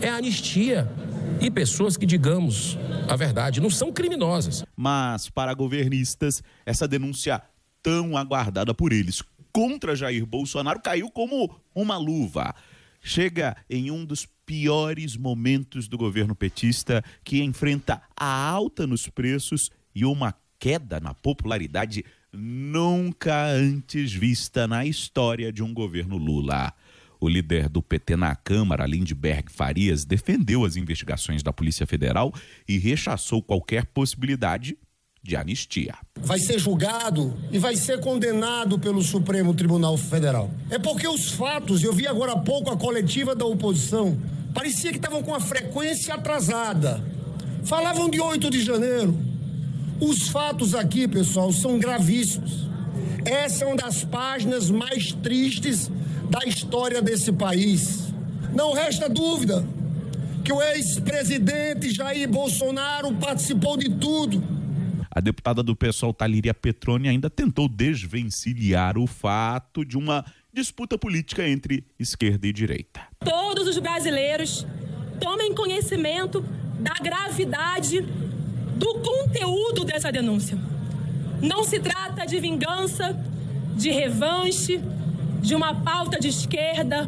É anistia. E pessoas que, digamos a verdade, não são criminosas. Mas, para governistas, essa denúncia tão aguardada por eles contra Jair Bolsonaro caiu como uma luva. Chega em um dos piores momentos do governo petista, que enfrenta a alta nos preços e uma queda na popularidade nunca antes vista na história de um governo Lula. O líder do PT na Câmara, Lindbergh Farias, defendeu as investigações da Polícia Federal e rechaçou qualquer possibilidade de anistia. Vai ser julgado e vai ser condenado pelo Supremo Tribunal Federal. É porque os fatos, eu vi agora há pouco a coletiva da oposição, parecia que estavam com a frequência atrasada. Falavam de 8 de janeiro. Os fatos aqui, pessoal, são gravíssimos. Essa é uma das páginas mais tristes da história desse país. Não resta dúvida que o ex-presidente Jair Bolsonaro participou de tudo. A deputada do PSOL, Talíria Petroni, ainda tentou desvencilhar o fato de uma disputa política entre esquerda e direita. Todos os brasileiros tomem conhecimento da gravidade do conteúdo dessa denúncia. Não se trata de vingança, de revanche, de uma pauta de esquerda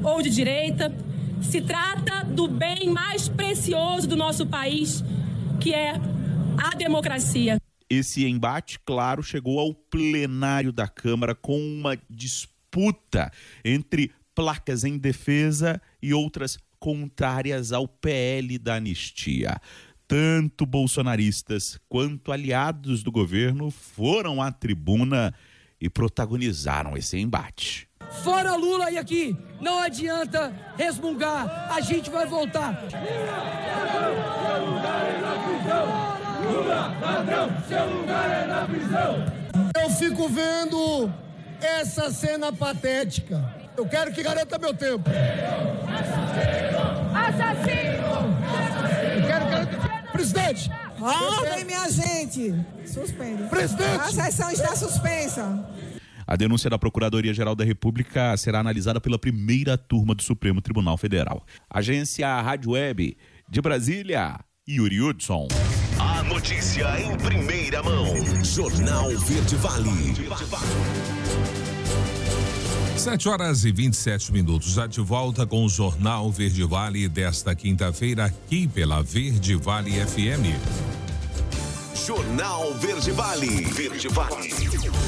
ou de direita. Se trata do bem mais precioso do nosso país, que é a democracia. Esse embate, claro, chegou ao plenário da Câmara com uma disputa entre placas em defesa e outras contrárias ao PL da anistia. Tanto bolsonaristas quanto aliados do governo foram à tribuna e protagonizaram esse embate. Fora Lula e aqui, não adianta resmungar, a gente vai voltar. Lula, ladrão, seu lugar é na prisão. Eu fico vendo essa cena patética. Eu quero que garanta meu tempo. Assassino! Eu quero garanta... Presidente! Ordem, minha gente! Suspende. Presidente! A sessão está suspensa. A denúncia da Procuradoria-Geral da República será analisada pela primeira turma do Supremo Tribunal Federal. Agência Rádio Web de Brasília, Yuri Hudson. A notícia em primeira mão. Jornal Verde Vale. 7h27. Já de volta com o Jornal Verde Vale desta quinta-feira aqui pela Verde Vale FM. Jornal Verde Vale. Verde Vale.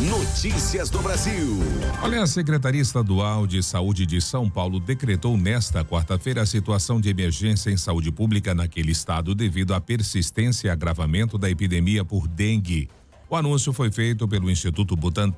Notícias do Brasil. Olha, a Secretaria Estadual de Saúde de São Paulo decretou nesta quarta-feira a situação de emergência em saúde pública naquele estado devido à persistência e agravamento da epidemia por dengue. O anúncio foi feito pelo Instituto Butantan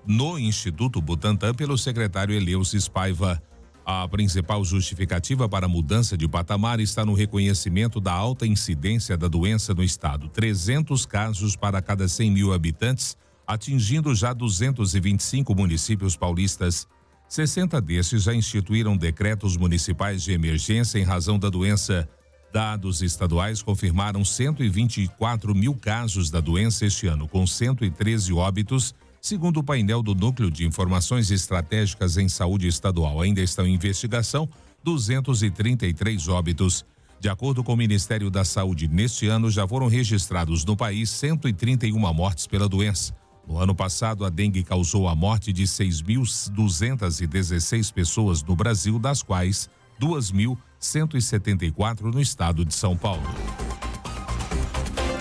pelo secretário Eleusis Paiva. A principal justificativa para a mudança de patamar está no reconhecimento da alta incidência da doença no estado. 300 casos para cada 100 mil habitantes, atingindo já 225 municípios paulistas. 60 desses já instituíram decretos municipais de emergência em razão da doença. Dados estaduais confirmaram 124 mil casos da doença este ano, com 113 óbitos, segundo o painel do Núcleo de Informações Estratégicas em Saúde Estadual. Ainda estão em investigação 233 óbitos. De acordo com o Ministério da Saúde, neste ano já foram registrados no país 131 mortes pela doença. No ano passado, a dengue causou a morte de 6.216 pessoas no Brasil, das quais 2.174 no estado de São Paulo.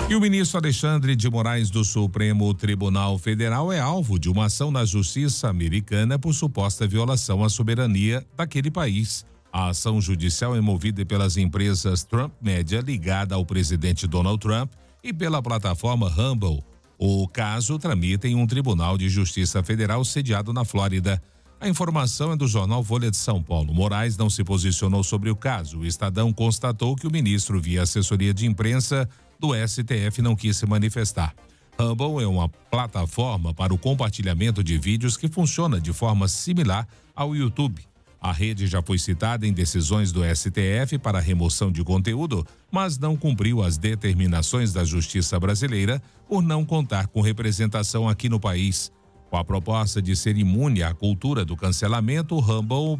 E o ministro Alexandre de Moraes do Supremo Tribunal Federal é alvo de uma ação na Justiça americana por suposta violação à soberania daquele país. A ação judicial é movida pelas empresas Trump Media, ligada ao presidente Donald Trump, e pela plataforma Rumble. O caso tramita em um tribunal de justiça federal sediado na Flórida. A informação é do jornal Folha de São Paulo. Moraes não se posicionou sobre o caso. O Estadão constatou que o ministro, via assessoria de imprensa do STF, não quis se manifestar. Rumble é uma plataforma para o compartilhamento de vídeos que funciona de forma similar ao YouTube. A rede já foi citada em decisões do STF para remoção de conteúdo, mas não cumpriu as determinações da Justiça brasileira por não contar com representação aqui no país. Com a proposta de ser imune à cultura do cancelamento, o Rumble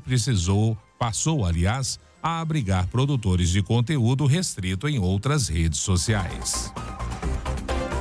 passou, a abrigar produtores de conteúdo restrito em outras redes sociais.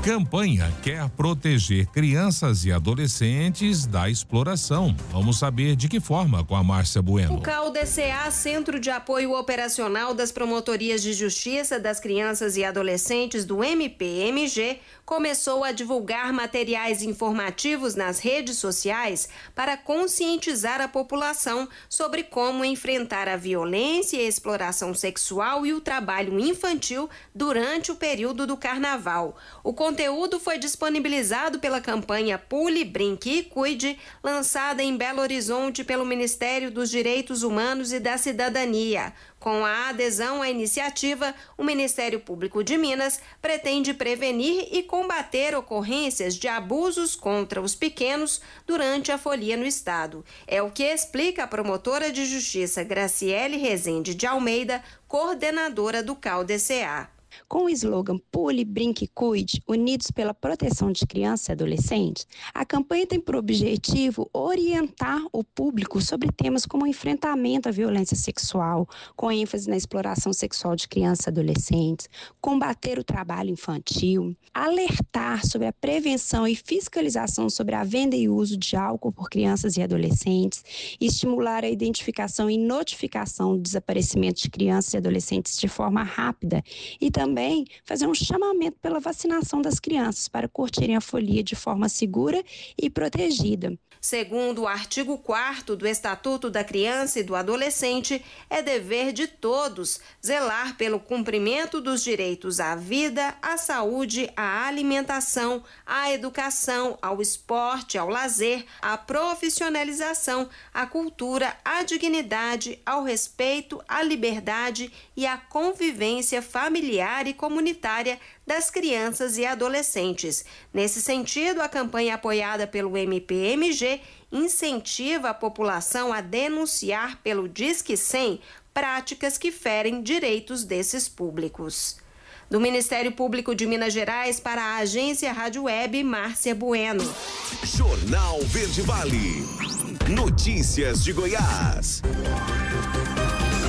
Campanha quer proteger crianças e adolescentes da exploração. Vamos saber de que forma com a Márcia Bueno. O CAU-DCA, Centro de Apoio Operacional das Promotorias de Justiça das Crianças e Adolescentes do MPMG, começou a divulgar materiais informativos nas redes sociais para conscientizar a população sobre como enfrentar a violência e a exploração sexual e o trabalho infantil durante o período do carnaval. O conteúdo foi disponibilizado pela campanha Pule, Brinque e Cuide, lançada em Belo Horizonte pelo Ministério dos Direitos Humanos e da Cidadania. Com a adesão à iniciativa, o Ministério Público de Minas pretende prevenir e combater ocorrências de abusos contra os pequenos durante a folia no estado. É o que explica a promotora de justiça Graciele Rezende de Almeida, coordenadora do CAU-DCA. Com o slogan Pule, Brinque e Cuide, unidos pela proteção de crianças e adolescentes, a campanha tem por objetivo orientar o público sobre temas como o enfrentamento à violência sexual, com ênfase na exploração sexual de crianças e adolescentes, combater o trabalho infantil, alertar sobre a prevenção e fiscalização sobre a venda e uso de álcool por crianças e adolescentes, estimular a identificação e notificação do desaparecimento de crianças e adolescentes de forma rápida e também fazer um chamamento pela vacinação das crianças para curtirem a folia de forma segura e protegida. Segundo o artigo 4º do Estatuto da Criança e do Adolescente, é dever de todos zelar pelo cumprimento dos direitos à vida, à saúde, à alimentação, à educação, ao esporte, ao lazer, à profissionalização, à cultura, à dignidade, ao respeito, à liberdade e à convivência familiar e comunitária das crianças e adolescentes. Nesse sentido, a campanha apoiada pelo MPMG incentiva a população a denunciar pelo Disque 100 práticas que ferem direitos desses públicos. Do Ministério Público de Minas Gerais para a Agência Rádio Web, Márcia Bueno. Jornal Verde Vale. Notícias de Goiás.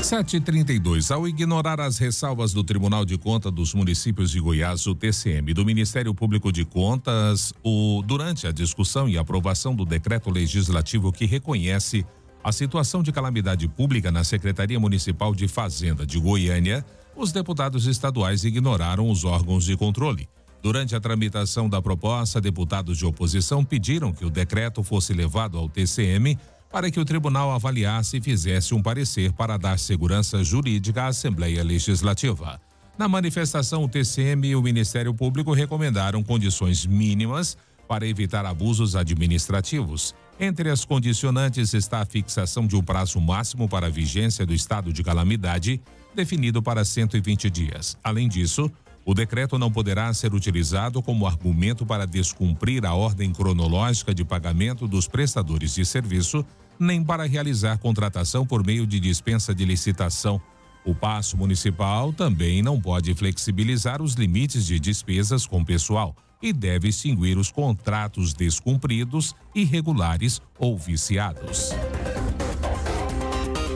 7h32. Ao ignorar as ressalvas do Tribunal de Contas dos Municípios de Goiás, o TCM, do Ministério Público de Contas, durante a discussão e aprovação do decreto legislativo que reconhece a situação de calamidade pública na Secretaria Municipal de Fazenda de Goiânia, os deputados estaduais ignoraram os órgãos de controle. Durante a tramitação da proposta, deputados de oposição pediram que o decreto fosse levado ao TCM para que o tribunal avaliasse e fizesse um parecer para dar segurança jurídica à Assembleia Legislativa. Na manifestação, o TCM e o Ministério Público recomendaram condições mínimas para evitar abusos administrativos. Entre as condicionantes está a fixação de um prazo máximo para a vigência do estado de calamidade, definido para 120 dias. Além disso, o decreto não poderá ser utilizado como argumento para descumprir a ordem cronológica de pagamento dos prestadores de serviço, nem para realizar contratação por meio de dispensa de licitação. O Paço Municipal também não pode flexibilizar os limites de despesas com pessoal e deve extinguir os contratos descumpridos, irregulares ou viciados.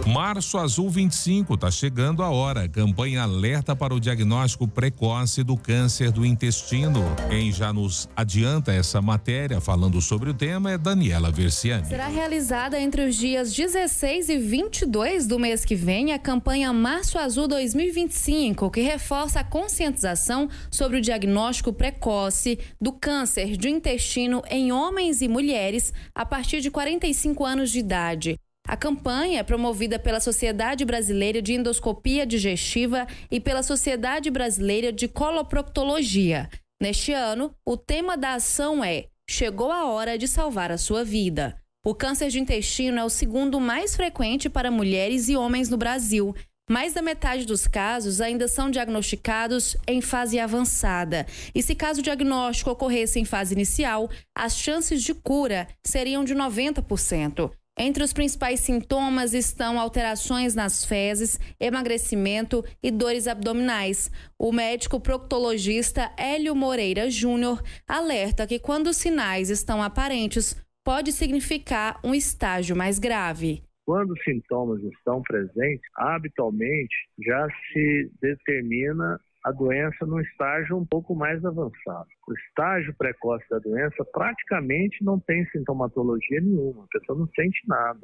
Março Azul 25, tá chegando a hora. Campanha alerta para o diagnóstico precoce do câncer do intestino. Quem já nos adianta essa matéria falando sobre o tema é Daniela Versiani. Será realizada entre os dias 16 e 22 do mês que vem a campanha Março Azul 2025, que reforça a conscientização sobre o diagnóstico precoce do câncer do intestino em homens e mulheres a partir de 45 anos de idade. A campanha é promovida pela Sociedade Brasileira de Endoscopia Digestiva e pela Sociedade Brasileira de Coloproctologia. Neste ano, o tema da ação é Chegou a hora de salvar a sua vida. O câncer de intestino é o segundo mais frequente para mulheres e homens no Brasil. Mais da metade dos casos ainda são diagnosticados em fase avançada. E se caso o diagnóstico ocorresse em fase inicial, as chances de cura seriam de 90%. Entre os principais sintomas estão alterações nas fezes, emagrecimento e dores abdominais. O médico proctologista Hélio Moreira Júnior alerta que quando os sinais estão aparentes, pode significar um estágio mais grave. Quando os sintomas estão presentes, habitualmente já se determina a doença num estágio um pouco mais avançado. O estágio precoce da doença praticamente não tem sintomatologia nenhuma, a pessoa não sente nada.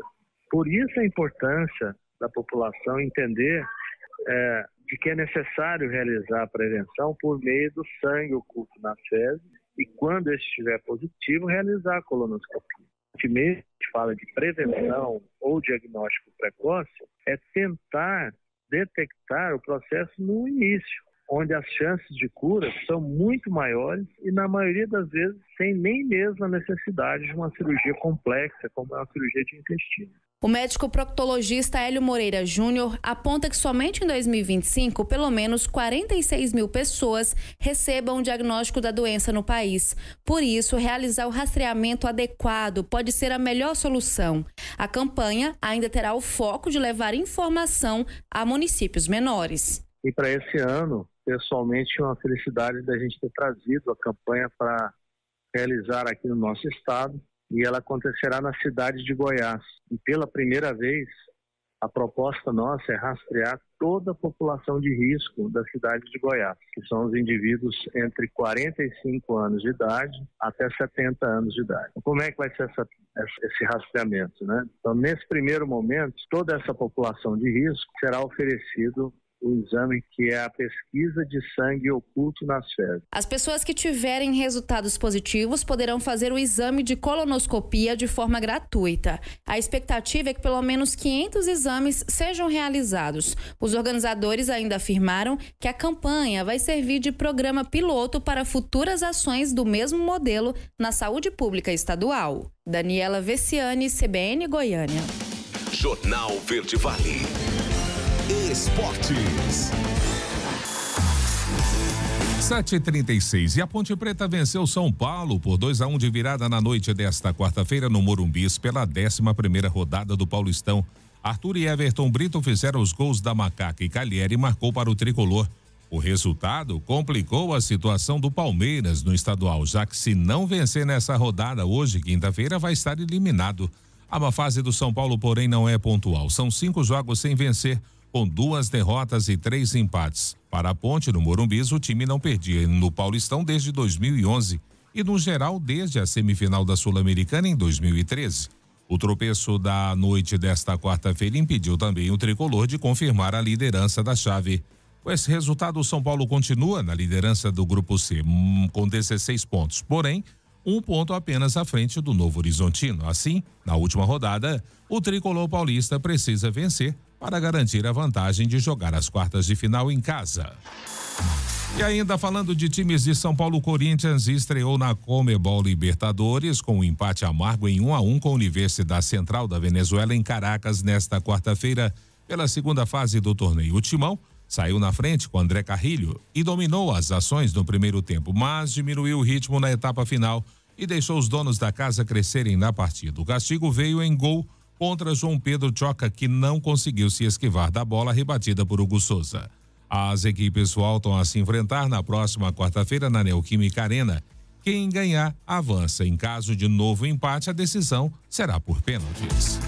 Por isso a importância da população entender de que é necessário realizar a prevenção por meio do sangue oculto nas fezes e, quando esse estiver positivo, realizar a colonoscopia. O que a gente fala de prevenção ou diagnóstico precoce é tentar detectar o processo no início, onde as chances de cura são muito maiores e, na maioria das vezes, sem nem mesmo a necessidade de uma cirurgia complexa, como é a cirurgia de intestino. O médico proctologista Hélio Moreira Júnior aponta que somente em 2025, pelo menos 46 mil pessoas recebam o diagnóstico da doença no país. Por isso, realizar o rastreamento adequado pode ser a melhor solução. A campanha ainda terá o foco de levar informação a municípios menores. E para esse ano, pessoalmente, é uma felicidade da gente ter trazido a campanha para realizar aqui no nosso estado, e ela acontecerá na cidade de Goiás. E pela primeira vez, a proposta nossa é rastrear toda a população de risco da cidade de Goiás, que são os indivíduos entre 45 anos de idade até 70 anos de idade. Como é que vai ser esse rastreamento, né? Então, nesse primeiro momento, toda essa população de risco será oferecido o exame que é a pesquisa de sangue oculto nas fezes. As pessoas que tiverem resultados positivos poderão fazer o exame de colonoscopia de forma gratuita. A expectativa é que pelo menos 500 exames sejam realizados. Os organizadores ainda afirmaram que a campanha vai servir de programa piloto para futuras ações do mesmo modelo na saúde pública estadual. Daniela Versiani, CBN Goiânia. Jornal Verde Vale. Esportes. 7h36. E a Ponte Preta venceu São Paulo por 2-1 de virada na noite desta quarta-feira no Morumbis pela 11ª rodada do Paulistão. Arthur e Everton Brito fizeram os gols da Macaca e Calheri marcou para o tricolor. O resultado complicou a situação do Palmeiras no estadual, já que se não vencer nessa rodada hoje, quinta-feira, vai estar eliminado. A má fase do São Paulo, porém, não é pontual. São 5 jogos sem vencer. com 2 derrotas e 3 empates. Para a Ponte, no Morumbis, o time não perdia no Paulistão desde 2011 e, no geral, desde a semifinal da Sul-Americana em 2013. O tropeço da noite desta quarta-feira impediu também o tricolor de confirmar a liderança da chave. Com esse resultado, o São Paulo continua na liderança do Grupo C, com 16 pontos. Porém, 1 ponto apenas à frente do Novo Horizontino. Assim, na última rodada, o tricolor paulista precisa vencer para garantir a vantagem de jogar as quartas de final em casa. E ainda falando de times de São Paulo, Corinthians estreou na Conmebol Libertadores com um empate amargo em 1-1 com a Universidade Central da Venezuela em Caracas nesta quarta-feira pela segunda fase do torneio. O Timão saiu na frente com André Carrilho e dominou as ações no primeiro tempo, mas diminuiu o ritmo na etapa final e deixou os donos da casa crescerem na partida. O castigo veio em gol contra João Pedro Choca, que não conseguiu se esquivar da bola rebatida por Hugo Souza. As equipes voltam a se enfrentar na próxima quarta-feira na Neoquímica Arena. Quem ganhar, avança. Em caso de novo empate, a decisão será por pênaltis.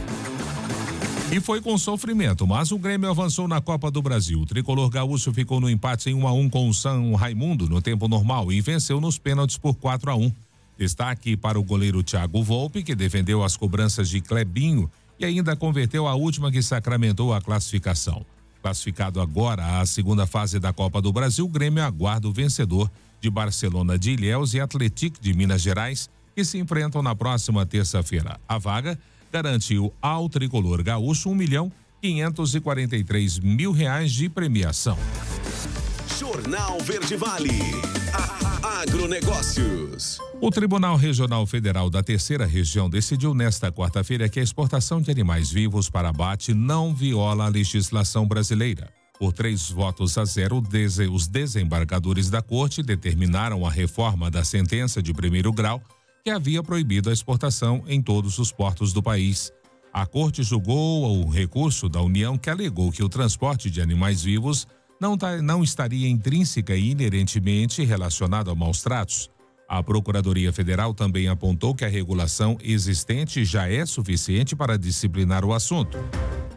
E foi com sofrimento, mas o Grêmio avançou na Copa do Brasil. O tricolor gaúcho ficou no empate em 1-1 com o São Raimundo no tempo normal e venceu nos pênaltis por 4-1. Destaque para o goleiro Thiago Volpe, que defendeu as cobranças de Clebinho e ainda converteu a última que sacramentou a classificação. Classificado agora à segunda fase da Copa do Brasil, o Grêmio aguarda o vencedor de Barcelona de Ilhéus e Atlético de Minas Gerais, que se enfrentam na próxima terça-feira. A vaga garantiu ao tricolor gaúcho R$1.543.000 de premiação. Jornal Verde Vale. Agronegócios. O Tribunal Regional Federal da Terceira Região decidiu nesta quarta-feira que a exportação de animais vivos para abate não viola a legislação brasileira. Por 3-0, os desembargadores da Corte determinaram a reforma da sentença de primeiro grau que havia proibido a exportação em todos os portos do país. A Corte julgou o recurso da União, que alegou que o transporte de animais vivos não estaria intrínseca e inerentemente relacionado a maus tratos. A Procuradoria Federal também apontou que a regulação existente já é suficiente para disciplinar o assunto.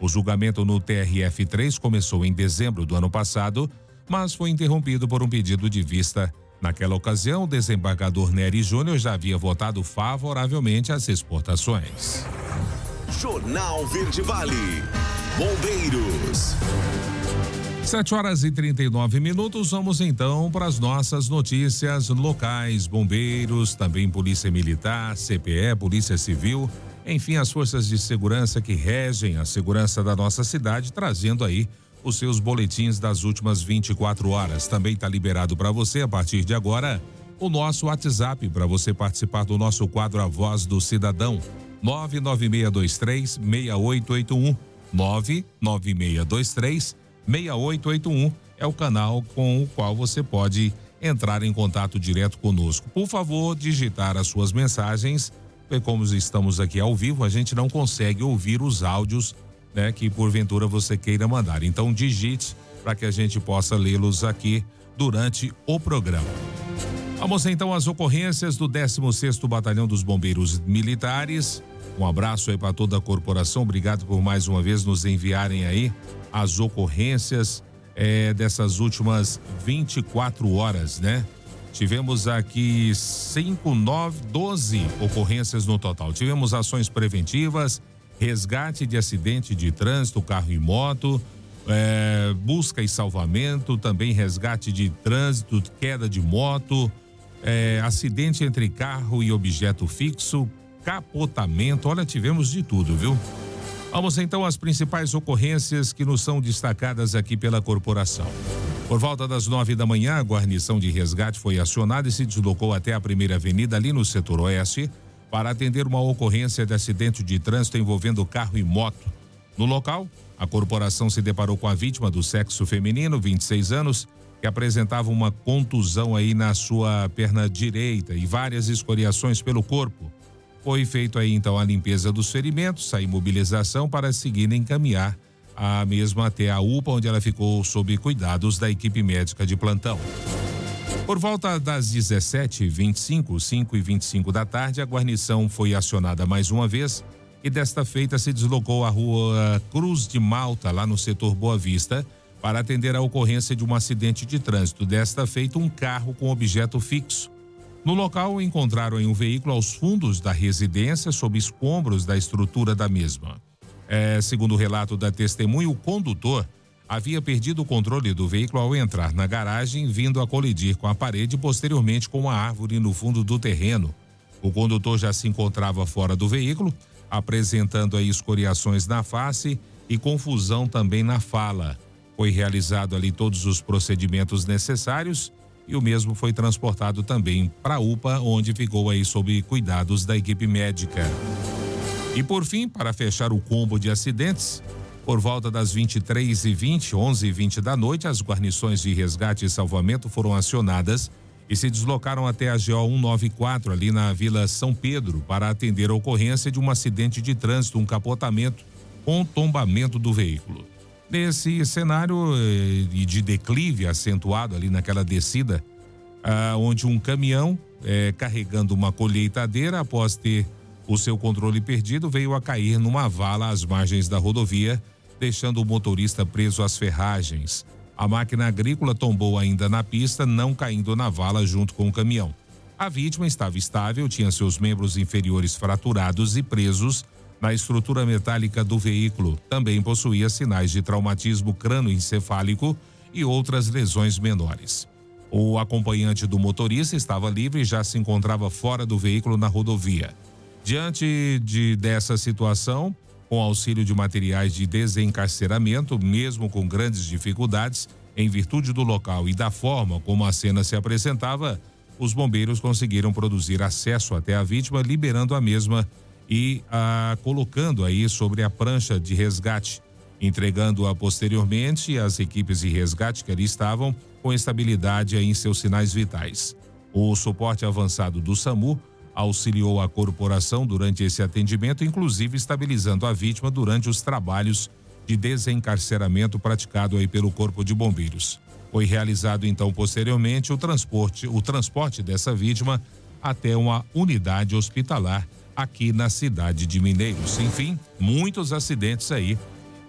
O julgamento no TRF3 começou em dezembro do ano passado, mas foi interrompido por um pedido de vista. Naquela ocasião, o desembargador Nery Júnior já havia votado favoravelmente às exportações. Jornal Verde Vale. Bombeiros. 7h39. Vamos então para as nossas notícias locais. Bombeiros, também Polícia Militar, CPE, Polícia Civil, enfim, as forças de segurança que regem a segurança da nossa cidade, trazendo aí os seus boletins das últimas 24 horas. Também está liberado para você, a partir de agora, o nosso WhatsApp para você participar do nosso quadro A Voz do Cidadão. 99623-6881. 99623-6881 é o canal com o qual você pode entrar em contato direto conosco. Por favor, digitar as suas mensagens, como estamos aqui ao vivo, a gente não consegue ouvir os áudios, né, que porventura você queira mandar. Então digite para que a gente possa lê-los aqui durante o programa. Vamos então às ocorrências do 16º Batalhão dos Bombeiros Militares. Um abraço aí para toda a corporação. Obrigado por mais uma vez nos enviarem aí as ocorrências dessas últimas 24 horas, né? Tivemos aqui 12 ocorrências no total. Tivemos ações preventivas, resgate de acidente de trânsito, carro e moto, busca e salvamento, também resgate de trânsito, queda de moto, acidente entre carro e objeto fixo, capotamento. Olha, tivemos de tudo, viu? Vamos então às principais ocorrências que nos são destacadas aqui pela corporação. Por volta das 9 da manhã, a guarnição de resgate foi acionada e se deslocou até a primeira avenida ali no setor oeste para atender uma ocorrência de acidente de trânsito envolvendo carro e moto. No local, a corporação se deparou com a vítima do sexo feminino, 26 anos, que apresentava uma contusão aí na sua perna direita e várias escoriações pelo corpo. Foi feito aí então a limpeza dos ferimentos, a imobilização para seguir encaminhar a mesma até a UPA, onde ela ficou sob cuidados da equipe médica de plantão. Por volta das 17h25, 5h25 da tarde, a guarnição foi acionada mais uma vez e desta feita se deslocou à rua Cruz de Malta, lá no setor Boa Vista, para atender a ocorrência de um acidente de trânsito. Desta feita, um carro com objeto fixo. No local, encontraram um veículo aos fundos da residência, sob escombros da estrutura da mesma. Segundo o relato da testemunha, o condutor havia perdido o controle do veículo ao entrar na garagem, vindo a colidir com a parede e posteriormente com uma árvore no fundo do terreno. O condutor já se encontrava fora do veículo, apresentando aí escoriações na face e confusão também na fala. Foi realizado ali todos os procedimentos necessários e o mesmo foi transportado também para a UPA, onde ficou aí sob cuidados da equipe médica. E por fim, para fechar o combo de acidentes, por volta das 23h20, 11h20 da noite, as guarnições de resgate e salvamento foram acionadas e se deslocaram até a GO 194, ali na Vila São Pedro, para atender a ocorrência de um acidente de trânsito, um capotamento com tombamento do veículo. Nesse cenário de declive acentuado ali naquela descida, onde um caminhão carregando uma colheitadeira, após ter o seu controle perdido, veio a cair numa vala às margens da rodovia, deixando o motorista preso às ferragens. A máquina agrícola tombou ainda na pista, não caindo na vala junto com o caminhão. A vítima estava estável, tinha seus membros inferiores fraturados e presos na estrutura metálica do veículo. Também possuía sinais de traumatismo crânioencefálico e outras lesões menores. O acompanhante do motorista estava livre e já se encontrava fora do veículo na rodovia. Diante dessa situação, com auxílio de materiais de desencarceramento, mesmo com grandes dificuldades, em virtude do local e da forma como a cena se apresentava, os bombeiros conseguiram produzir acesso até a vítima, liberando a mesma e colocando aí sobre a prancha de resgate, entregando-a posteriormente às equipes de resgate que ali estavam com estabilidade em seus sinais vitais. O suporte avançado do SAMU auxiliou a corporação durante esse atendimento, inclusive estabilizando a vítima durante os trabalhos de desencarceramento praticado aí pelo Corpo de Bombeiros. Foi realizado então posteriormente o transporte dessa vítima até uma unidade hospitalar aqui na cidade de Mineiros. Enfim, muitos acidentes aí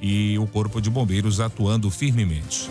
e o Corpo de Bombeiros atuando firmemente.